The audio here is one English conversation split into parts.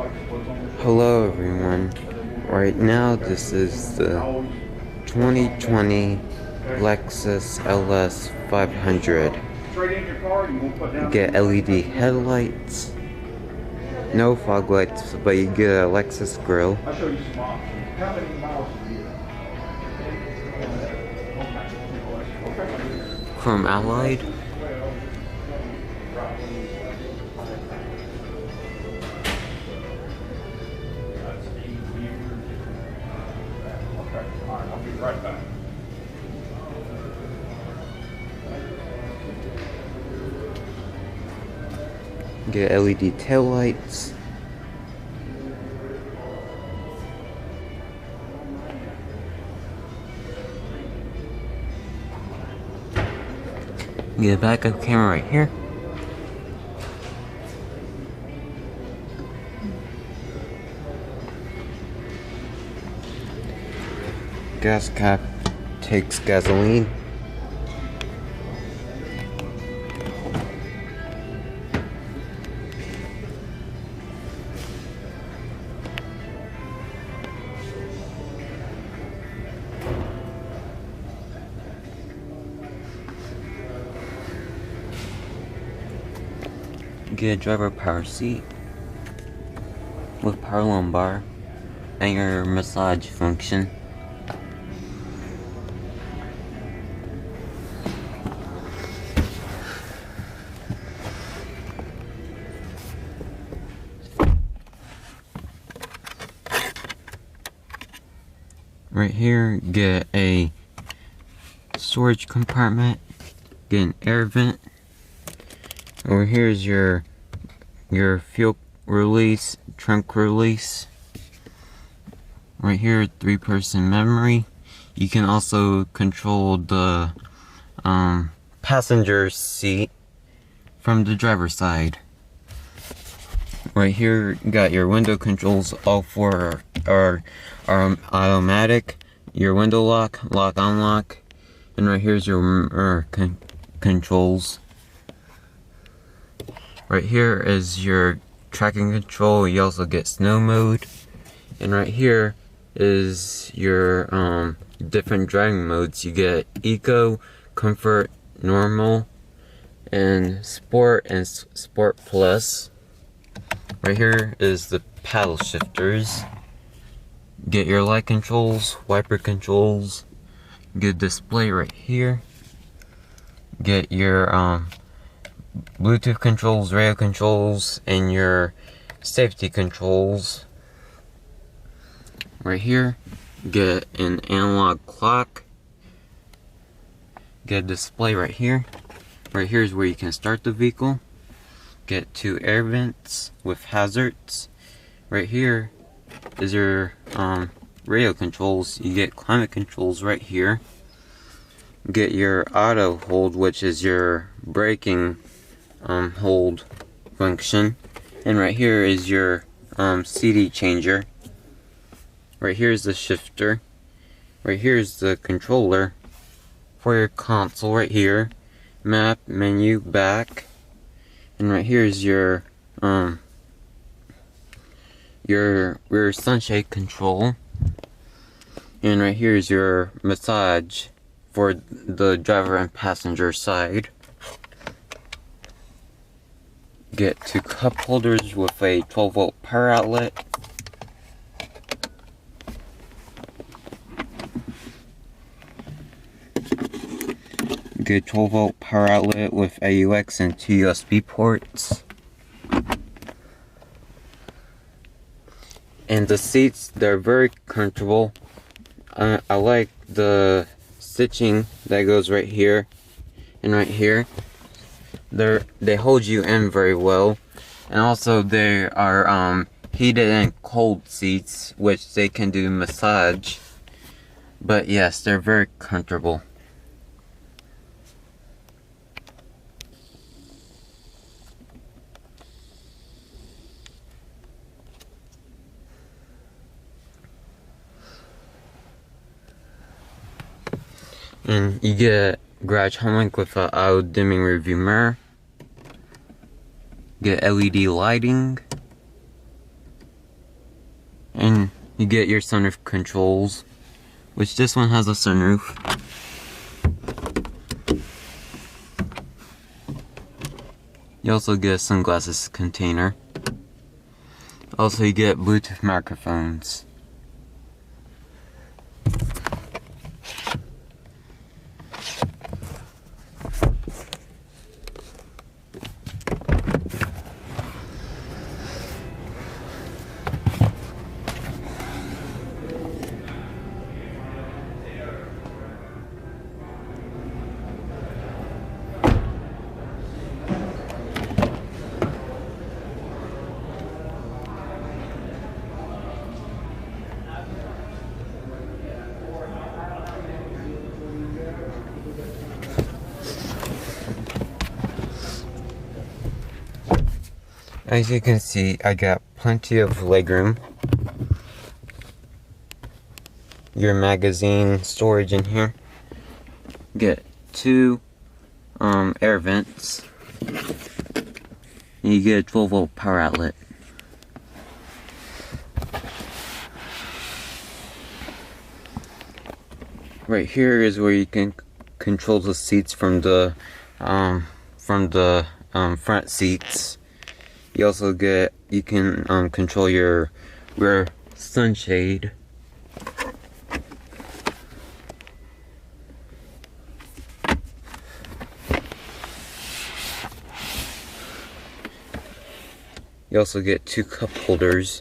Hello everyone. Right now this is the 2020 Lexus LS500. You get LED headlights, no fog lights, but you get a Lexus grille. Chrome alloyed. Right back. Get LED tail lights. Get a backup camera right here. Gas cap takes gasoline. Get a driver power seat with power lumbar and your massage function. Right here, get a storage compartment, get an air vent. Over here is your fuel release, trunk release. Right here, 3-person memory. You can also control the passenger seat from the driver's side. Right here, you got your window controls. All four are automatic. Your window lock, lock unlock, and right here's your controls. Right here is your tracking control. You also get snow mode, and right here is your different driving modes. You get eco, comfort, normal, and sport plus. Right here is the paddle shifters. Get your light controls, wiper controls. Get a display right here. Get your Bluetooth controls, radio controls, and your safety controls. Right here, get an analog clock. Get a display right here. Right here is where you can start the vehicle. Get 2 air vents with hazards. Right here is your radio controls. You get climate controls right here. Get your auto hold, which is your braking hold function, and right here is your CD changer. Right here is the shifter. Right here is the controller for your console. Right here, map, menu, back, and right here is your rear sunshade control, and right here is your massage for the driver and passenger side. Get 2 cup holders with a 12-volt power outlet. Get a 12-volt power outlet with AUX and 2 USB ports. And the seats, they're very comfortable. I like the stitching that goes right here and right here. They hold you in very well, and also they are heated and cold seats, which they can do massage. But yes, they're very comfortable. And you get garage home link with an auto dimming review mirror. Get LED lighting. You get your sunroof controls, which this one has a sunroof. You also get a sunglasses container. Also, you get Bluetooth microphones. As you can see, I got plenty of legroom. Your magazine storage in here. Get 2 air vents. And you get a 12-volt power outlet. Right here is where you can control the seats from the front seats. You also you can control your rear sunshade. You also get 2 cup holders.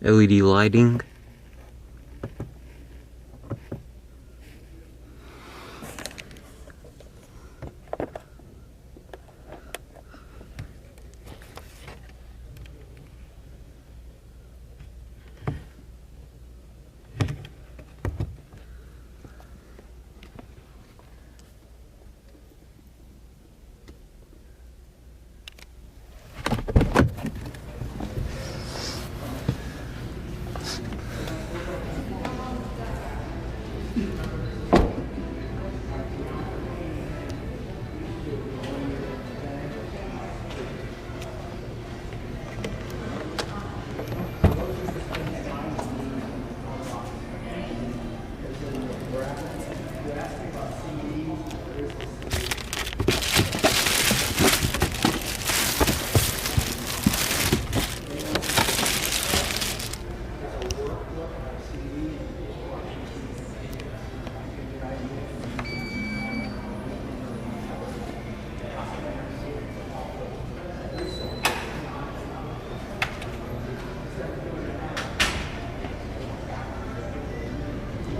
LED lighting.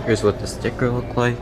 Here's what the sticker look like.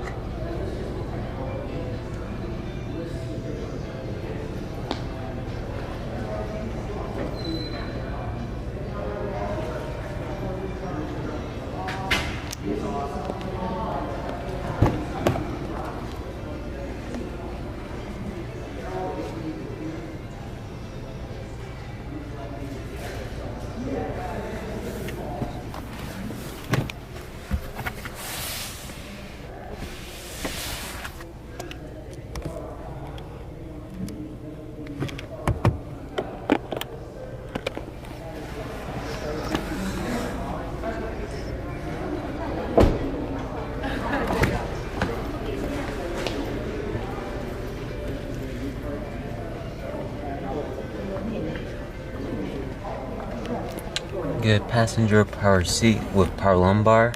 Get passenger power seat with power lumbar.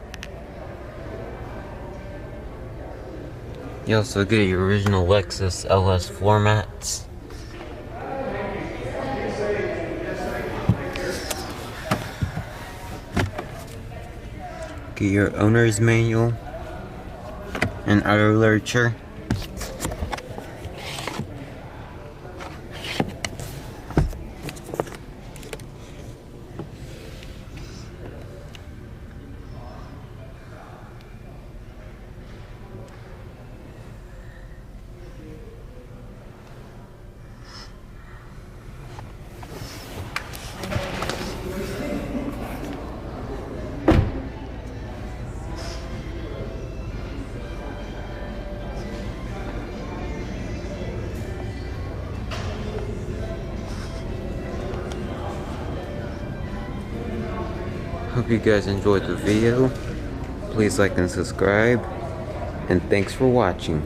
You also get your original Lexus LS floor mats. Get your owner's manual and auto literature. Hope you guys enjoyed the video. Please like and subscribe. And thanks for watching.